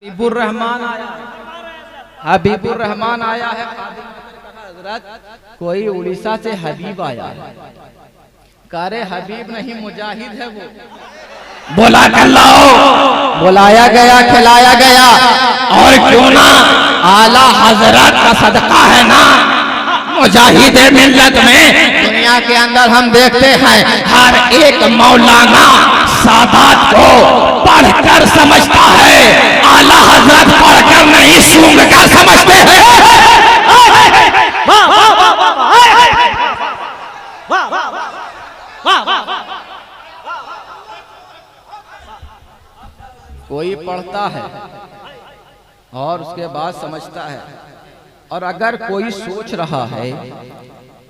हबीबुर रहमान आया, हबीबुर रहमान आया है। हजरत कोई उड़ीसा से हबीब आया है, कह रहे हबीब नहीं मुजाहिद है वो। बोला कर लाओ, बुलाया गया, खिलाया गया, और क्यों ना आला हजरत का सदका है ना मुजाहिद मिल्लत में। दुनिया के अंदर हम देखते हैं हर एक मौलाना सादात को पढ़कर समझता है, आला हजरत पढ़कर नहीं सूंघ कर समझते हैं। कोई पढ़ता है और उसके बाद समझता है, और अगर कोई सोच रहा है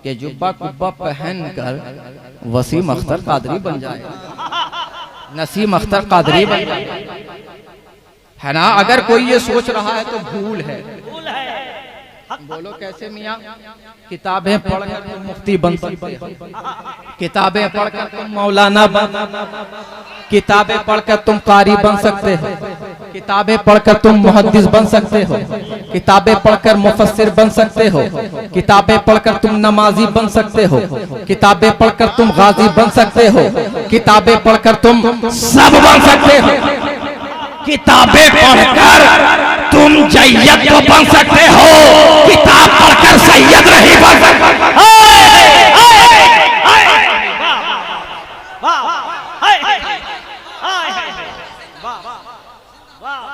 कि जुब्बा कुब्बा पहनकर वसीम अख्तर कादरी बन जाए, नसीम अख्तर कादरी बन जाए, है ना, अगर कोई ये सोच रहा है तो भूल है। बोलो कैसे मियाँ? किताबें पढ़कर तुम मुफ्ती बन सकते हो, किताबें पढ़कर तुम मौलाना बन, किताबें पढ़कर तुम कारी बन सकते हो, किताबें पढ़कर तुम मुहद्दिस बन सकते हो, किताबें पढ़कर मुफस्सिर बन सकते हो, किताबें पढ़कर तुम नमाजी बन सकते हो, किताबें पढ़कर तुम गाजी बन सकते हो, किताबें पढ़कर तुम सब बन सकते हो। किताबें पढ़कर तुम जैयद तो बन सकते हो, किताब पढ़कर सैयद नहीं बन सकते।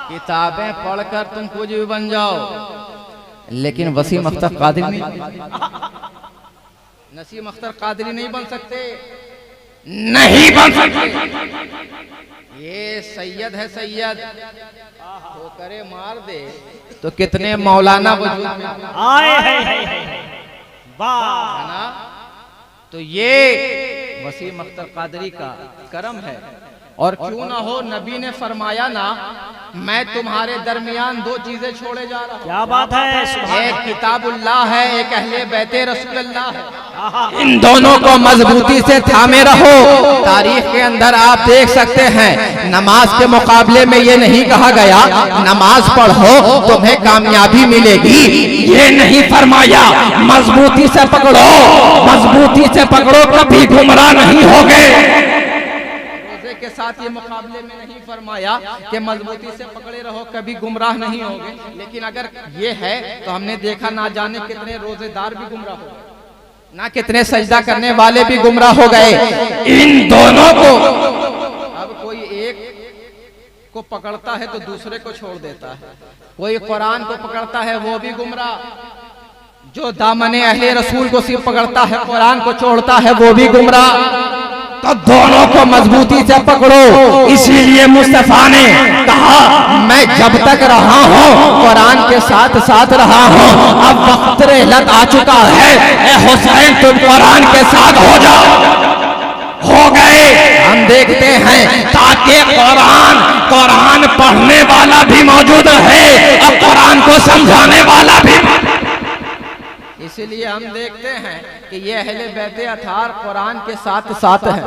किताबें पढ़कर तुम कुछ भी बन जाओ, लेकिन वसीम अख्तर कादरी नहीं, नसीम अख्तर कादरी नहीं बन सकते, नहीं बन सकते। ये सैयद है, सैयद तो करे मार दे तो कितने मौलाना वजूद में है ना। तो ये वसीम अख्तर कादरी का करम है। और क्यों ना हो, नबी ने फरमाया ना, मैं तुम्हारे दरमियान दो चीजें छोड़े जा रहा हूं। क्या बात है? एक किताबुल्लाह है, एक अहले बैते रसूलुल्लाह है। इन दोनों को मजबूती से थामे रहो। तारीख के अंदर आप देख सकते हैं, नमाज के मुकाबले में ये नहीं कहा गया नमाज पढ़ो तुम्हें कामयाबी मिलेगी, ये नहीं फरमाया मजबूती से पकड़ो, मजबूती से पकड़ो कभी गुमराह नहीं होगे। के साथ ये मुकाबले में नहीं फरमाया कि मजबूती से पकड़े रहो कभी गुमराह नहीं होगे। लेकिन अगर ये है तो हमने देखा ना जाने कितने रोजेदार भी गुमराह हो गए, ना कितने सजदा करने वाले भी गुमराह हो गए। इन दोनों को अब कोई एक को पकड़ता है तो दूसरे को छोड़ देता है, कोई कुरान को पकड़ता है वो भी गुमराह, जो दामने अहले रसूल को सिर्फ पकड़ता है कुरान को छोड़ता है वो भी गुमराह। तो दोनों को मजबूती से पकड़ो। इसीलिए मुस्तफा ने कहा, मैं जब तक रहा हूँ कुरान के साथ साथ रहा हूँ, अब वक्त रहलत आ चुका है, ए हुसैन तुम कुरान के साथ हो जाओ। हो गए। हम देखते हैं ताकि कुरान पढ़ने वाला भी मौजूद है और कुरान को समझाने वाला भी। इसलिए हम देखते हैं कि ये अहले बैते अथार कुरान के साथ साथ है,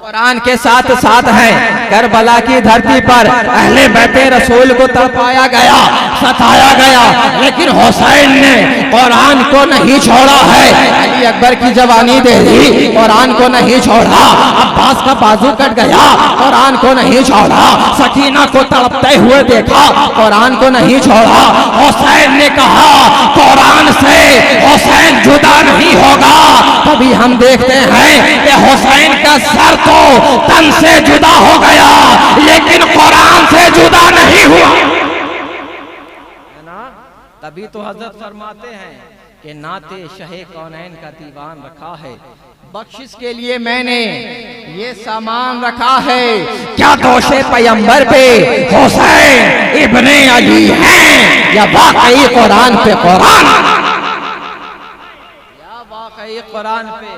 कुरान के साथ साथ है। करबला की धरती पर अहले बैते रसूल को तड़पाया गया, सताया गया, लेकिन हुसैन ने कुरान को नहीं छोड़ा है। अली अकबर की जवानी दे दी, कुरान को नहीं छोड़ा। अब्बास का बाजू कट गया, कुरान को नहीं छोड़ा। सकीना को तड़पते हुए देखा, कुरान को नहीं छोड़ा। हुसैन ने कहा कुरान से हुसैन जुदा नहीं होगा। तभी हम देखते हैं कि हुसैन का सर तो तन से जुदा हो गया, लेकिन कुरान से जुदा नहीं हुआ, है ना। तभी तो हजरत फरमाते हैं कि नाते शहे कौनैन का दीवान रखा है, बख्शिश के लिए मैंने ये सामान रखा है। क्या दोषे पैगंबर पे हुसैन इब्ने अली हैं या वाकई कुरान पे कुरान? वाकई कुरान पे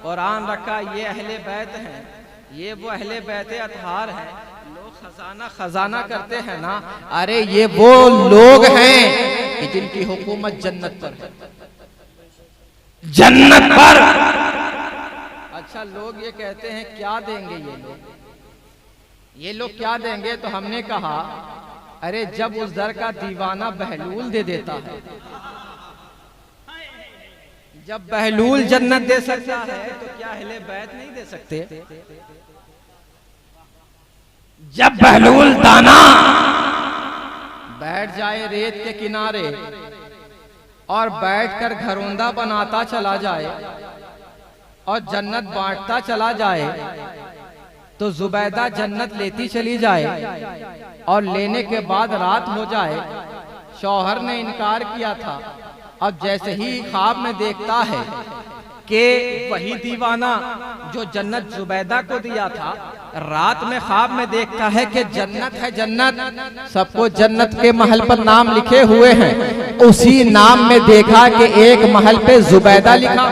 कुरान रखा। ये अहले बैत हैं, ये वो अहले बैत अतहार हैं। लोग खजाना खजाना करते हैं ना, अरे ये वो लोग हैं कि जिनकी हुकूमत जन्नत पर है, जन्नत पर। अच्छा, लोग ये कहते हैं क्या देंगे ये लोग क्या देंगे? तो हमने कहा अरे जब उस दर का दीवाना बहलूल दे देता है, जब बहलूल जन्नत दे सकता है तो क्या अहले बैत नहीं दे सकते? जब बहलूल दाना बैठ जाए रेत के किनारे और बैठकर घरौंदा बनाता चला जाए और जन्नत बांटता चला जाए, तो जुबैदा जन्नत लेती चली जाए और लेने के बाद रात हो जाए। शौहर ने इनकार किया था, अब जैसे ही ख्वाब में देखता है कि वही दीवाना जो जन्नत जुबैदा को दिया था, रात में ख्वाब में देखता है कि जन्नत है जन्नत, सबको जन्नत के महल पर नाम लिखे हुए हैं। उसी नाम में देखा कि एक महल पे जुबैदा लिखा।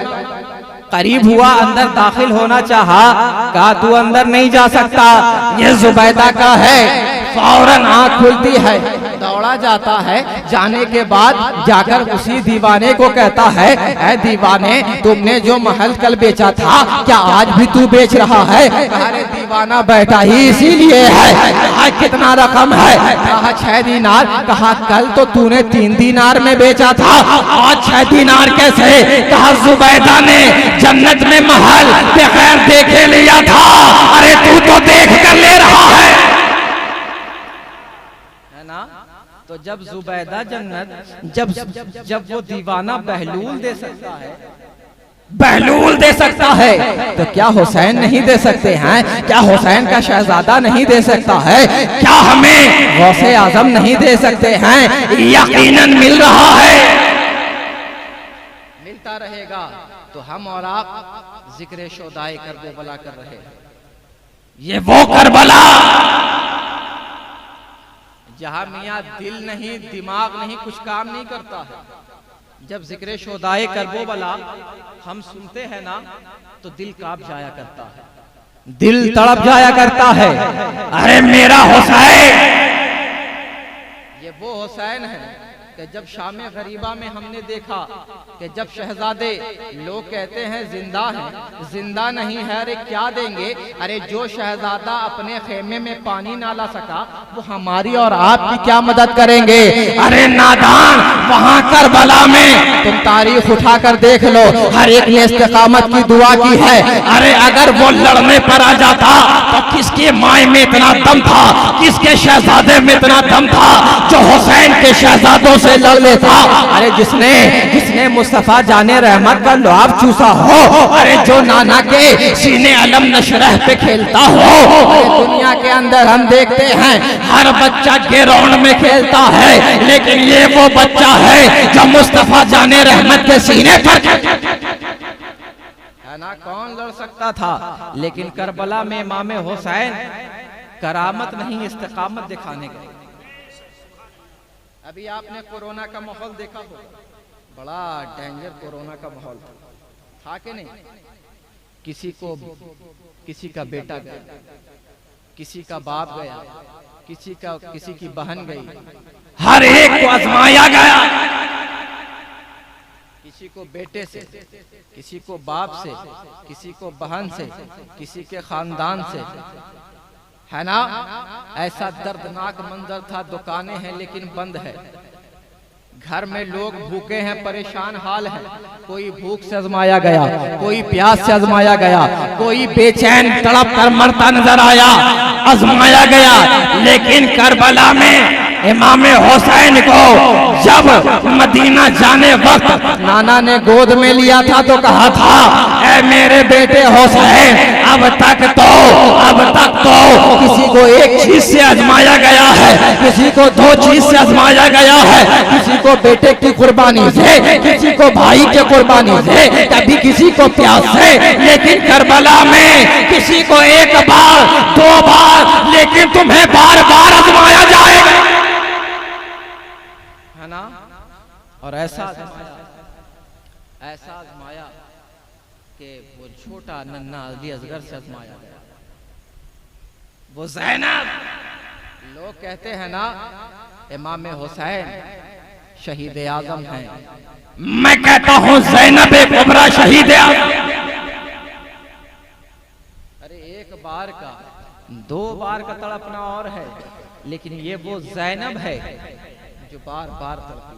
करीब हुआ, अंदर दाखिल होना चाहा, कहा तू अंदर नहीं जा सकता, ये जुबैदा का है। फौरन आंख खुलती है, दौड़ा जाता है। जाने के बाद जाकर उसी दीवाने को कहता है, ऐ दीवाने, तुमने जो महल कल बेचा था क्या आज भी तू बेच रहा है? अरे दीवाना बैठा ही इसीलिए है। कहा कितना रकम है? कहा 6 दीनार। कहा कल तो तूने 3 दीनार में बेचा था, आज 6 दीनार कैसे? कहा जुबैदा ने जन्नत में महल बगैर देखे लिया था। अरे तू तो देख कर ले रहा है ना? तो जब जुबैदा जन्नत, जब वो दीवाना बहलूल दे सकता है, बहलूल दे सकता है, तो क्या हुसैन नहीं दे सकते हैं? क्या हुसैन का शहजादा नहीं दे सकता है? क्या हमें गौसे आजम नहीं दे सकते हैं? यकीनन मिल रहा है, मिलता रहेगा। तो हम और आप जिक्र शोदाए करबला कर रहे हैं। ये वो करबला जहां मियाँ दिल नहीं, दिमाग नहीं, कुछ काम नहीं करता है। जब जिक्र शोदाए करबला हम सुनते हैं ना, तो दिल कांप जाया करता है, दिल तड़प जाया करता है। अरे मेरा हुसैन, ये वो हुसैन है कि जब शाम गरीबा में हमने देखा कि जब शहजादे, लोग कहते हैं जिंदा हैं, जिंदा नहीं है। अरे क्या देंगे? अरे जो शहजादा अपने खेमे में पानी ना ला सका, वो हमारी और आपकी क्या मदद करेंगे? अरे नादान, वहां करबला में तुम तारीख उठा कर देख लो, हर एक ने इस्तिकामत की दुआ की है। अरे अगर वो लड़ने पर आ जाता तो किसके माए में इतना दम था, किसके शहजादे में इतना दम था जो हुसैन के शहजादों से लड़ लेता? अरे जिसने मुस्तफा जाने रहमत का लुआब चूसा हो, अरे जो नाना के सीने अलम नशरह पे खेलता हो। दुनिया के अंदर हम देखते हैं हर बच्चा ग्राउंड में खेलता है, लेकिन ये वो बच्चा है जो मुस्तफा जाने रहमत के सीने पर है ना। कौन लड़ सकता था? लेकिन करबला में इमाम हुसैन करामत नहीं, इस्तिकामत दिखाने गए। अभी आपने कोरोना का माहौल देखा होगा, बड़ा डेंजर कोरोना का माहौल था कि नहीं? किसी का बेटा गया, किसी का बाप गया, किसी की बहन गई, हर एक को आजमाया गया। किसी को बेटे से, किसी को बाप से, किसी को बहन से, किसी के खानदान से, है ना। ऐसा दर्दनाक मंजर था। दुकानें हैं लेकिन बंद है, घर में लोग भूखे हैं, परेशान हाल है। कोई भूख से आजमाया गया, कोई प्यास से आजमाया गया, कोई बेचैन तड़प कर मरता नजर आया, आजमाया गया। लेकिन करबला में इमाम हुसैन को जब मदीना जाने वक्त नाना ने गोद में लिया था तो कहा था, ऐ मेरे बेटे हुसैन, अब तक तो किसी को एक चीज से आजमाया गया है, किसी को 2 चीज से आजमाया गया है। किसी को बेटे की कुर्बानी से, किसी को भाई के कुर्बानी से, कभी किसी को प्यास से, लेकिन करबला में किसी को 1 बार 2 बार, लेकिन तुम्हें बार बार आजमाया जाएगा, है ना। और ऐसा आजमाया कि वो छोटा नन्हा अली असगर से आजमाया गया। वो ज़ैनब, लोग कहते हैं ना इमाम हुसैन शहीद आजम हैं। मैं कहता हूं ज़ैनब कुबरा शहीद आजम। अरे 1 बार का 2 बार का तड़पना और है, लेकिन ये वो ज़ैनब है जो बार बार तड़पी।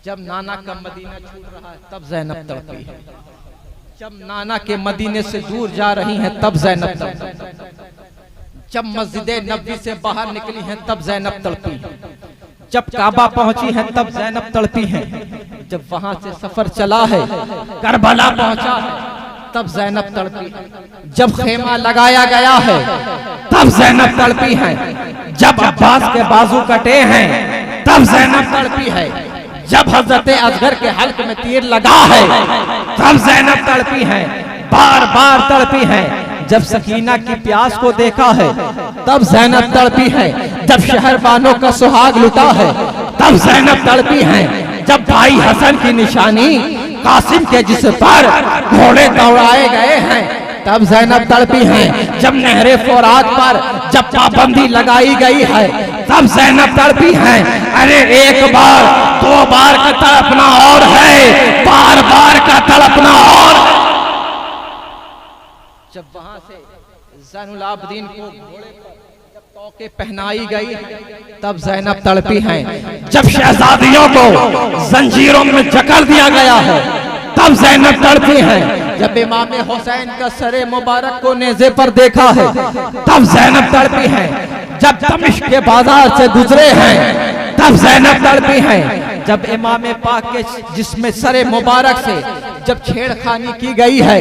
जब नाना का मदीना छूट रहा है तब ज़ैनब तड़पी है, जब नाना के मदीने से दूर जा रही हैं तब ज़ैनब तड़पी, जब मस्जिद नबी से बाहर निकली हैं तब ज़ैनब तड़पी, जब काबा पहुंची हैं तब ज़ैनब तड़पी हैं, जब वहां से सफर चला है करबला पहुंचा है तब ज़ैनब तड़पी है, जब खेमा लगाया गया है तब ज़ैनब तड़पी है, जब अब्बास के बाजू कटे हैं तब ज़ैनब तड़पी है, जब हजरत असगर के हल्क में तीर लगा है तब ज़ैनब तड़पी है, बार बार तड़पी है, जब सकीना की प्यास को देखा है तब ज़ैनब तड़पी है, जब शहरबानों का सुहाग लुटा है तब ज़ैनब तड़पी है, जब भाई हसन की निशानी कासिम के जिस पर घोड़े दौड़ाए गए हैं तब ज़ैनब तड़पी हैं, जब नहरे फुरात पर जब पाबंदी लगाई गई है तब ज़ैनब तड़पी हैं। अरे एक बार दो बार का तड़पना और है, बार बार का तड़पना और। जब वहां से ज़ैनुल आबिदीन को घोड़े पर जब तौके पहनाई गई तब ज़ैनब तड़पी हैं, जब शहजादियों को जंजीरों में जकड़ दिया गया है तब ज़ैनब तड़पी हैं, जब इमाम हुसैन का सरे मुबारक को नेज़े पर देखा है तब ज़ैनब तड़पी हैं, जब दमिश्क के बाजार से गुजरे हैं तब ज़ैनब तड़पी हैं, जब इमाम पाक के जिसमें सरे मुबारक से जब छेड़खानी की गई है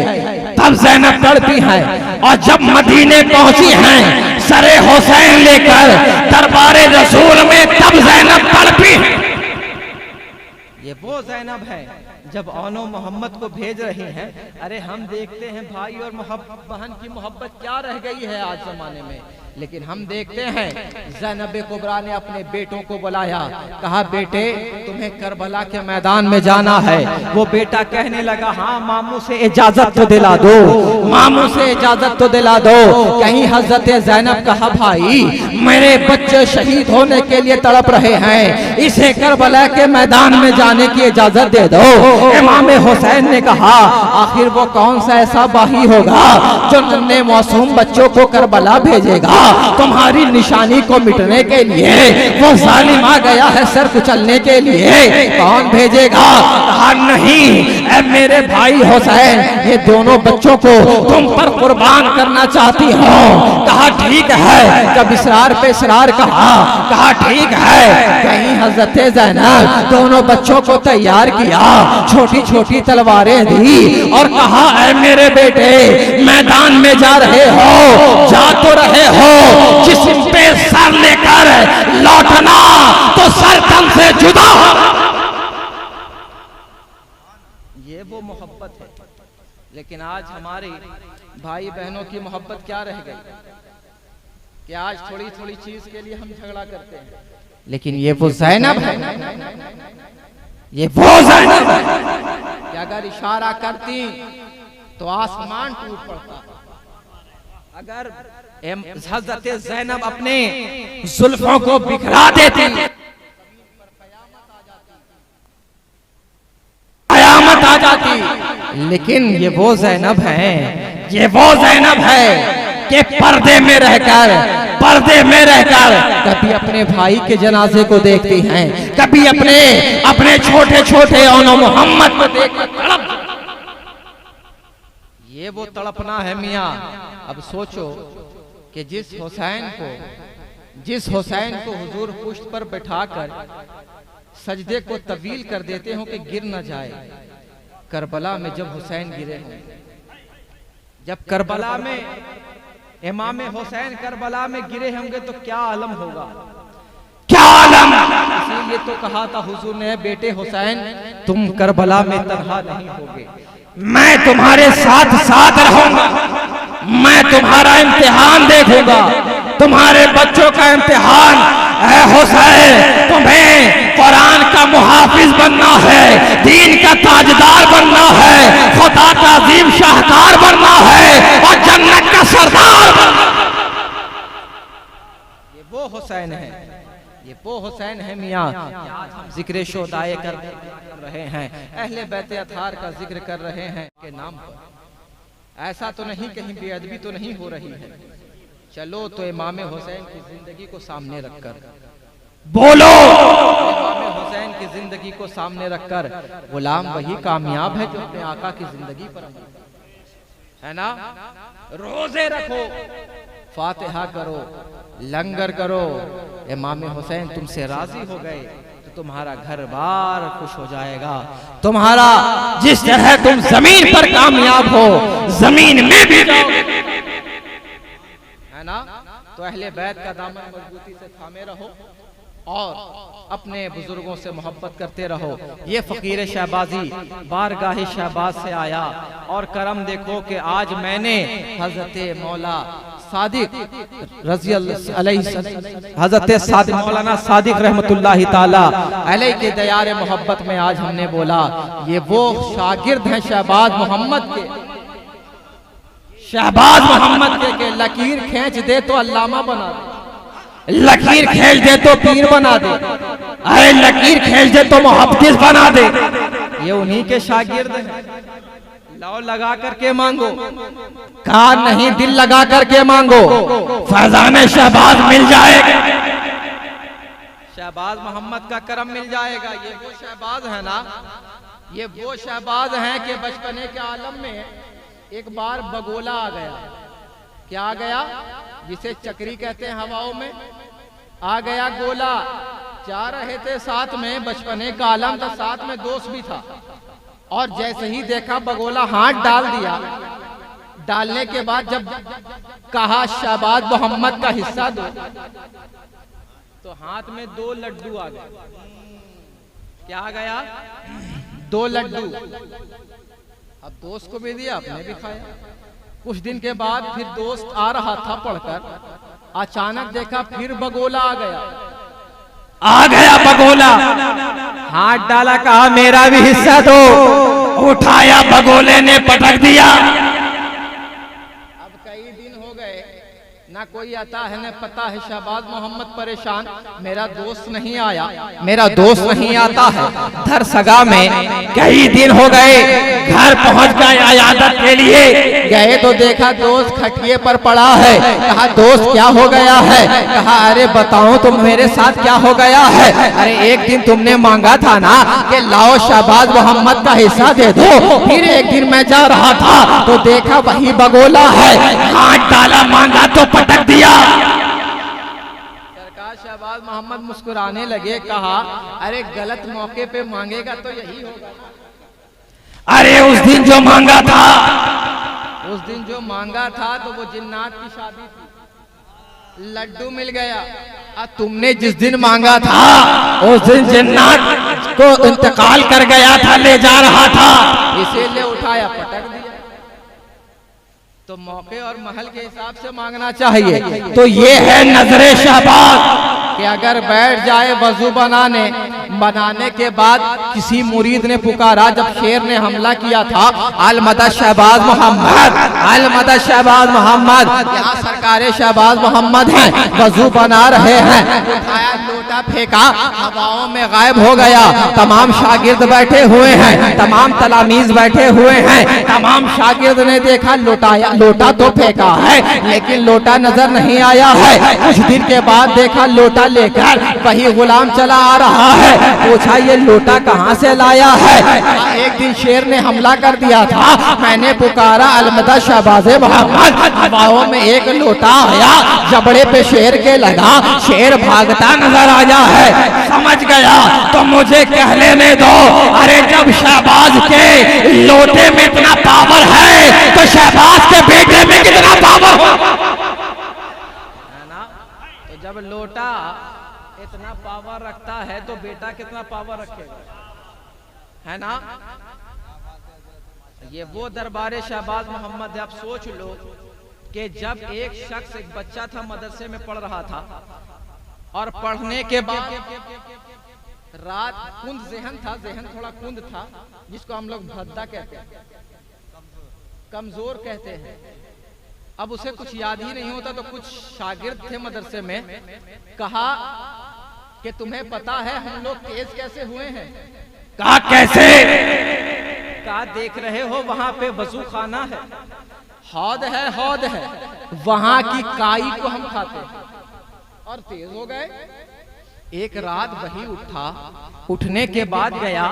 तब ज़ैनब तड़पी हैं, और जब मदीने पहुंची हैं सरे हुसैन लेकर दरबारे रसूल में तब ज़ैनब तड़पी। ये वो ज़ैनब है जब औनो मोहम्मद को भेज रही हैं। अरे हम देखते हैं भाई और बहन की मोहब्बत क्या रह गई है आज जमाने में, लेकिन हम देखते हैं ज़ैनब कुबरा ने अपने बेटों को बुलाया, कहा बेटे तुम्हें करबला के मैदान में जाना है। वो बेटा कहने लगा हाँ मामू से इजाजत तो दिला दो, मामू से इजाजत तो दिला दो। कहीं हजरत ज़ैनब कहा भाई मेरे बच्चे शहीद होने के लिए तड़प रहे हैं, इसे करबला के मैदान में जाने की इजाजत दे दो। इमाम हुसैन ने कहा आखिर वो कौन सा ऐसा बाही होगा जो नन्हे मासूम बच्चों को करबला भेजेगा तुम्हारी निशानी को मिटने के लिए, वो जालिम आ गया है सर कुचलने के लिए, कौन भेजेगा? कहा नहीं ऐ मेरे भाई हुसैन ये दोनों बच्चों को तुम पर कुर्बान करना चाहती हो। कहा ठीक है, जब इसरार पे इसरार कहा ठीक है। कहीं हजरत ज़ैनब दोनों बच्चों को तैयार किया, छोटी छोटी तलवारें दी और कहा ऐ मेरे बेटे मैदान में जा रहे हो, जा तो रहे हो, जिस्म पे सर लेकर लौटना तो सर तन से जुदा हो। ये वो मोहब्बत है, लेकिन आज हमारी भाई बहनों की मोहब्बत क्या रह गई कि आज थोड़ी थोड़ी चीज के लिए हम झगड़ा करते हैं, लेकिन ये वो ज़ैनब है, ये वो ज़ैनब है कि अगर इशारा करती तो आसमान टूट पड़ता। अगर हज़रत ज़ैनब अपने जुल्फों को बिखरा देती कयामत आ जाती। लेकिन ये वो ज़ैनब है, ये वो ज़ैनब है कि पर्दे में रहकर कभी अपने भाई के जनाजे को देखती हैं, कभी अपने छोटे छोटे औनो मोहम्मद को देखकर तड़प। ये वो तड़पना है मियाँ। अब सोचो कि जिस हुसैन को हुजूर पुश्त पर बैठाकर सजदे को तवील कर देते हो कि गिर न जाए, करबला में जब हुसैन गिरे हों, जब करबला में इमाम हुसैन करबला में गिरे होंगे तो क्या आलम होगा, क्या आलम। इसीलिए तो कहा था हुजूर ने बेटे हुसैन तुम करबला में तन्हा नहीं होगे, मैं तुम्हारे साथ साथ रहूंगा, मैं तुम्हारा इम्तिहान देखूंगा, तुम्हारे बच्चों का इम्तिहान। ऐ हुसैन तुम्हें कुरान का मुहाफिज बनना है, दीन का ताजदार बनना है, खुदा का अजीम शाहकार बनना है और जन्नत का सरदार बनना। ये वो हुसैन है, ये वो हुसैन है मियाँ। आज हम जिक्र शोदाए कर रहे हैं, अहले बैत अतार का जिक्र कर रहे हैं के नाम पर। ऐसा तो नहीं कहीं बेअदबी तो नहीं हो रही है, चलो तो इमाम हुसैन की जिंदगी को सामने रखकर बोलो। इमाम हुसैन की जिंदगी को सामने रखकर गुलाम वही कामयाब है जो अपने आका की जिंदगी पर है ना। रोजे रखो, फातिहा करो, लंगर करो, इमाम हुसैन तुमसे राजी हो गए तो तुम्हारा घर बार खुश हो जाएगा। तुम्हारा जिस तरह तुम जमीन पर कामयाब हो, जमीन में भी जाओगे, है ना। तो अहले बैत का दामन मजबूती से थामे रहो और अपने बुजुर्गों से मोहब्बत करते रहो। ये फकीर शहबाजी बारगाह शहबाज से आया और करम देखो कि आज मैंने हजरत मौला सादिक रज़ी हजरत सादिक मौलाना सादिक रहमतुल्लाहि ताला अलैहि के दयारे मोहब्बत में आज हमने बोला ये वो शागिर्द हैं शहबाज मोहम्मद के, शहबाज मोहम्मद के लकीर खींच दे तो अल्लामा बना दे, लकीर खींच दे तो पीर बना दे, अरे लकीर खींच दे तो मुहद्दिस बना दे। ये उन्हीं के शागिर्द हैं। लाओ लगा करके मांगो, कान नहीं दिल लगा करके मांगो, फैजान शहबाज मिल जाएगा, शहबाज मोहम्मद का करम मिल जाएगा। ये वो शहबाज है ना, ये वो शहबाज हैं कि बचपने के आलम में एक बार बगोला आ गया। क्या आ गया? जिसे चक्री कहते हैं हवाओं में, आ गया गोला। जा रहे थे साथ में, बचपने का आलम था, साथ में दोस्त भी था, और जैसे ही देखा बगोला हाथ डाल दिया। डालने के बाद जब कहा शहबाज मोहम्मद का हिस्सा दो, तो हाथ में 2 लड्डू आ गए। क्या आ गया? 2 लड्डू। अब दोस्त को भी दिया, अपने भी खाया। कुछ दिन के बाद फिर दोस्त आ रहा था पढ़कर, अचानक देखा फिर बगोला आ गया बगोला। हाथ डाला, कहा मेरा भी हिस्सा दो, उठाया बगोले ने पटक दिया। अब कई दिन हो गए, ना कोई आता है न पता है। शहबाज मोहम्मद परेशान, मेरा दोस्त नहीं आया, मेरा दोस्त नहीं आता है। धर सगा में कई दिन हो गए, घर पहुंच गए इयादत के लिए, गए तो देखा दोस्त खटिए पर पड़ा है। कहा दोस्त क्या हो गया है? कहा अरे बताओ तुम मेरे साथ क्या हो गया है? अरे एक दिन तुमने मांगा था ना कि लाओ शहबाज मोहम्मद का हिस्सा दे दो। फिर एक दिन मैं जा रहा था तो देखा वही बगोला है, हाथ डाला, मांगा तो पटक दिया। सरकार शहबाज मोहम्मद मुस्कुराने लगे, कहा अरे गलत मौके पे मांगेगा तो यही होगा। अरे उस दिन जो मांगा था, उस दिन जो मांगा था तो वो जिन्नात की शादी थी, लड्डू मिल गया। अब तुमने जिस दिन मांगा था उस दिन जिन्नात को इंतकाल कर गया था, ले जा रहा था, इसीलिए उठाया पटक दिया। तो मौके और महल के हिसाब से मांगना चाहिए। तो ये है नजरे शहबाज कि अगर बैठ जाए वजू बनाने के बाद किसी मुरीद ने पुकारा, जब शेर ने हमला किया था, अल मदद शहबाज मोहम्मद, अल मदद शहबाज मोहम्मद, यहाँ सरकारे शहबाज मोहम्मद हैं, वजू बना रहे हैं, उठाया लोटा फेंका, हवाओं में गायब हो गया। तमाम शागिर्द बैठे हुए हैं, तमाम तलामीज बैठे हुए हैं, तमाम शागिर्द ने देखा लोटा तो फेंका है लेकिन लोटा नजर नहीं आया है। कुछ दिन के बाद देखा लोटा लेकर वही गुलाम चला आ रहा है। पूछा ये लोटा कहाँ से लाया है? एक दिन शेर ने हमला कर दिया था, मैंने पुकारा अलमदा शहबाज मोहम्मद, हवाओं में एक लोटा आया, जबड़े पे शेर के लगा, शेर भागता नजर आया है। समझ गया तो मुझे कह लेने दो। अरे जब शहबाज के लोटे में इतना पावर है तो शहबाज के बेटे में कितना पावर हो, है ना। तो जब लोटा इतना पावर रखता है तो बेटा कितना पावर रखेगा, है ना। ये वो दरबारे शहबाज मोहम्मद है। आप सोच लो कि जब एक शख्स, एक बच्चा था, मदरसे में पढ़ रहा था और पढ़ने के बाद रात कुंद जहन था, जहन थोड़ा कुंद था, जिसको हम लोग भद्दा कहते हैं, कमजोर कहते हैं। अब उसे कुछ याद ही नहीं होता, तो कुछ शागिर्द थे मदरसे में, कहा कि तुम्हें पता है हम लोग तेज कैसे हुए हैं? कहा कैसे? कहा देख रहे हो वहां पे वजू खाना है, हौद है, हौद है, वहां की काई को हम खाते हैं और तेज हो गए। एक रात वही उठा, उठने के बाद गया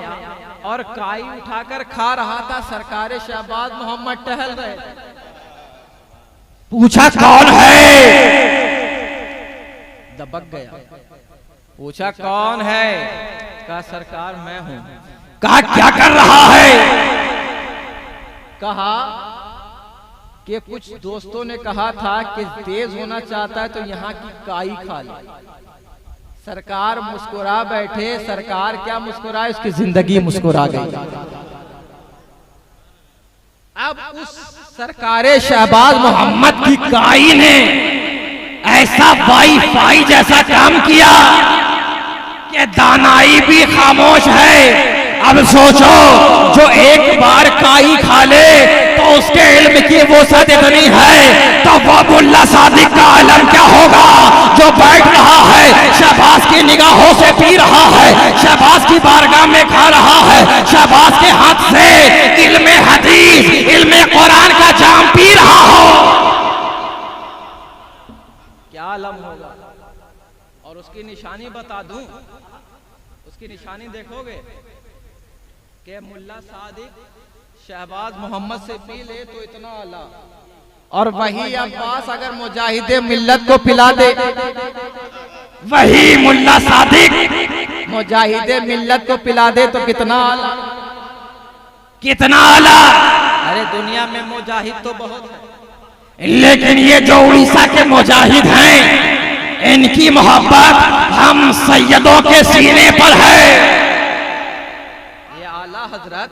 और काई उठाकर खा रहा था। सरकार शहबाज मोहम्मद टहल रहे, पूछा कौन है? दबक गया। पूछा कौन है? कहा सरकार मैं हूं। कहा क्या कर रहा है? कहा कि कुछ दोस्तों ने कहा था कि तेज होना चाहता है तो यहाँ की काई खा ले। सरकार मुस्कुरा बैठे। सरकार क्या मुस्कुराए, उसकी जिंदगी मुस्कुरा गई। अब उस सरकारे शहबाज मोहम्मद की काई ने ऐसा वाईफाई जैसा काम किया कि दानाई भी खामोश है। अब सोचो, जो एक बार काई खा ले तो उसके इल्म की वसअत इतनी है तो वो मुल्ला सादिक का इल्म क्या होगा जो बैठ रहा है, शहबाज की निगाहों से पी रहा है, शहबाज की बारगाह में खा रहा है, शहबाज के हाथ से इल्म हदीस, इल्म कुरान का जाम पी रहा हो। क्या इल्म होगा। और उसकी निशानी बता दूं, उसकी निशानी देखोगे कि मुल्ला सादिक शहबाज मोहम्मद से पी ले तो इतना आला, और वही अब्बास अगर मुजाहिदे मिल्लत को पिला दे, वही मुल्ला सादिक मुजाहिदे मिल्लत को पिला दे तो कितना आला, कितना आला। अरे दुनिया में मुजाहिद तो बहुत है, लेकिन ये जो उड़ीसा के मुजाहिद हैं, इनकी मोहब्बत हम सैयदों के सीने पर है। ये आला हजरत,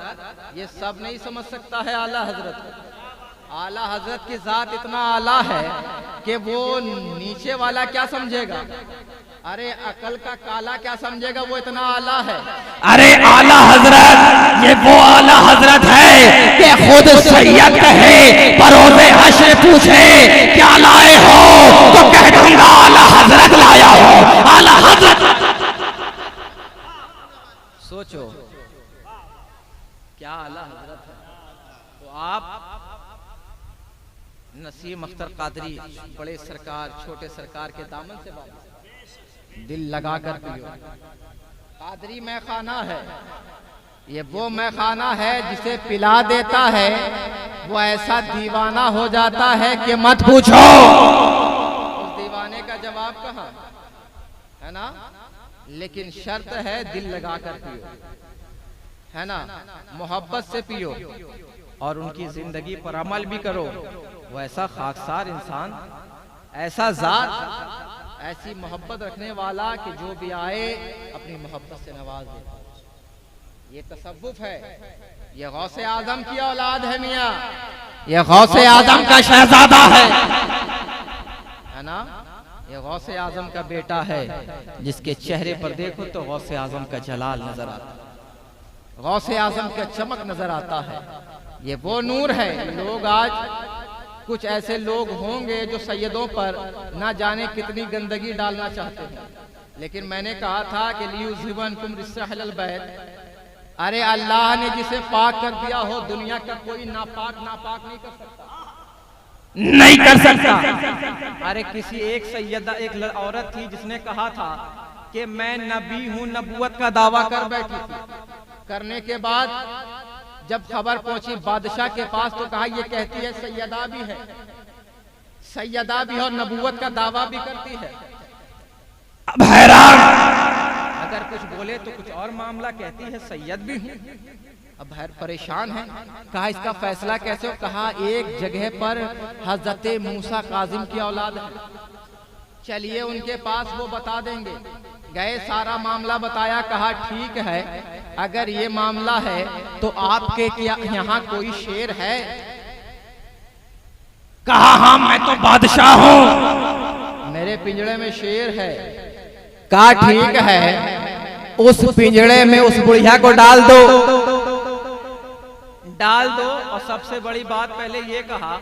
ये सब नहीं समझ सकता है आला हजरत। आला हजरत की जात इतना आला है कि वो नीचे वाला क्या समझेगा, अरे अकल का काला क्या समझेगा, वो इतना आला है। अरे आला हजरत, ये वो आला हजरत है कि खुद सैयद कहे, बरोज़े हश्र पूछे क्या लाए हो तो कह दूंगा आला हजरत लाया हो। आला हजरत, सोचो क्या आला हजरत है। तो आप नसीम अख्तर कादरी, बड़े सरकार छोटे सरकार के दामन से बात दिल लगा कर पियो। कादरी मैखाना है, ये वो मैखाना है जिसे पिला देता है वो ऐसा दीवाना हो जाता है कि मत पूछो। उस दीवाने का जवाब कहाँ है ना। लेकिन शर्त है दिल लगा कर पियो, है ना, मोहब्बत से पियो और उनकी जिंदगी पर अमल भी करो। वो ऐसा खाकसार इंसान, ऐसा जात, ऐसी मोहब्बत रखने वाला कि जो भी आए अपनी मोहब्बत से नवाज दे। ये तसव्वुफ है, ये गौसे आजम की औलाद है मियाँ, ये गौसे आजम का शहजादा है ना। ये गौसे आजम का बेटा है जिसके चेहरे पर देखो तो गौसे आजम का जलाल नजर आता है, गौसे आजम का चमक नजर आता है। ये वो नूर है। लोग आज कुछ ऐसे लोग होंगे जो सैयदों पर ना जाने कितनी गंदगी डालना चाहते हैं, लेकिन मैंने कहा था कि लियुज़हिबकुम रिस्सहल बैत, अरे अल्लाह ने जिसे पाक कर दिया हो, दुनिया का कोई नापाक नहीं कर सकता, नहीं कर सकता। अरे किसी एक सैयदा, एक औरत थी जिसने कहा था कि मैं नबी हूं, नबूवत का दावा कर बैठी थी। करने के बाद जब खबर पहुंची बादशाह के पास तो कहा ये कहती है सैयदा भी है, सैयदा भी है और नबूवत का दावा भी करती है। अब हैरान, अगर कुछ बोले तो कुछ और मामला, कहती है सैयद भी हूं। अब परेशान है। कहा इसका फैसला कैसे हो। कहा एक जगह पर हजरत मूसा काजिम की औलाद है, चलिए उनके पास, वो बता देंगे। गए, सारा मामला बताया। कहा ठीक है, अगर ये मामला है तो आपके क्या यहाँ कोई शेर है। कहा हाँ मैं तो बादशाह हूँ, मेरे पिंजड़े में शेर है। कहा ठीक है, उस पिंजड़े में उस बुढ़िया को डाल दो, डाल दो। और सबसे बड़ी बात पहले ये कहा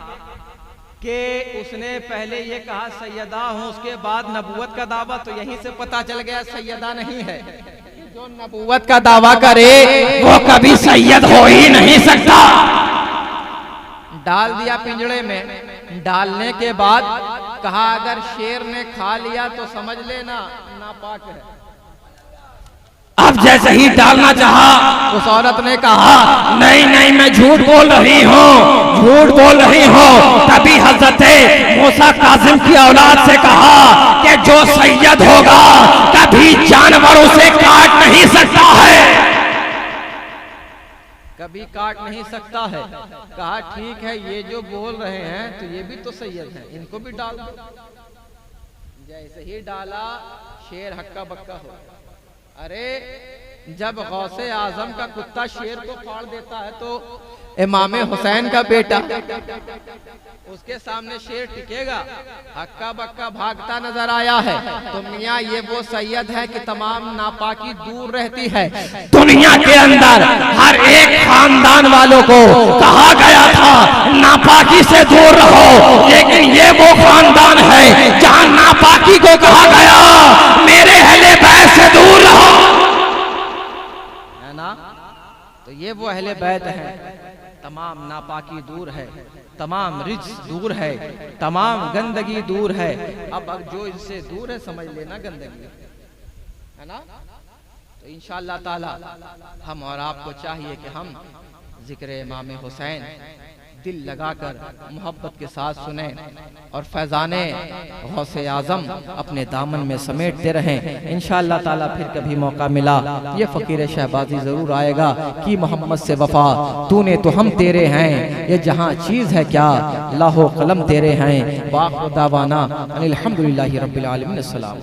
कि उसने पहले ये कहा सैयदा हूं, उसके बाद नबूवत का दावा, तो यहीं से पता चल गया सैयदा नहीं है। जो नबूवत का दावा करे वो कभी सैयद हो ही नहीं सकता। डाल दिया पिंजड़े में, डालने के बाद कहा अगर शेर ने खा लिया तो समझ लेना नापाक है। अब जैसे ही डालना चाहा उस औरत ने कहा नहीं नहीं मैं झूठ बोल रही हूँ, झूठ बोल रही हूँ। तभी हजरत मूसा काजिम की औलाद से कहा कि जो सैयद होगा कभी जानवर उसे काट नहीं सकता है, कभी काट नहीं सकता है। कहा ठीक है, ये जो बोल रहे हैं तो ये भी तो सैयद हैं, इनको भी डाल दो। जैसे ही डाला शेर हक्का बक्का हो। अरे जब गौसे आजम का कुत्ता शेर को फाड़ देता है तो इमाम हुसैन का बेटा उसके सामने शेर टिकेगा? हक्का बक्का भागता नजर आया है। तो मियाँ ये वो सैयद है कि तमाम नापाकी दूर रहती है। दुनिया के अंदर हर एक खानदान वालों को कहा गया था नापाकी से दूर रहो, लेकिन ये वो खानदान है जहां नापाकी को कहा गया मेरे अहले बैत से दूर रहो, है ना? तो ये वो अहले बैत है, तमाम नापाकी दूर है, तमाम रिज्स दूर है, तमाम गंदगी दूर है। अब जो इनसे दूर है समझ लेना गंदगी है ना। तो इंशाअल्लाह ताला हम और आपको चाहिए कि हम जिक्र इमाम हुसैन दिल लगाकर मोहब्बत के साथ सुने और फैजाने गौसे आजम अपने दामन में समेटते रहें। इंशाअल्लाह ताला फिर कभी मौका मिला ये फ़कीर शहबाजी ज़रूर आएगा कि मोहम्मद से वफा तूने तो हम तेरे हैं, ये जहाँ चीज़ है क्या लाहो कलम तेरे हैं। वाक़िअ दावाना अनिल हम्दुलिल्लाहि रब्बिल आलमीन। अस्सलाम।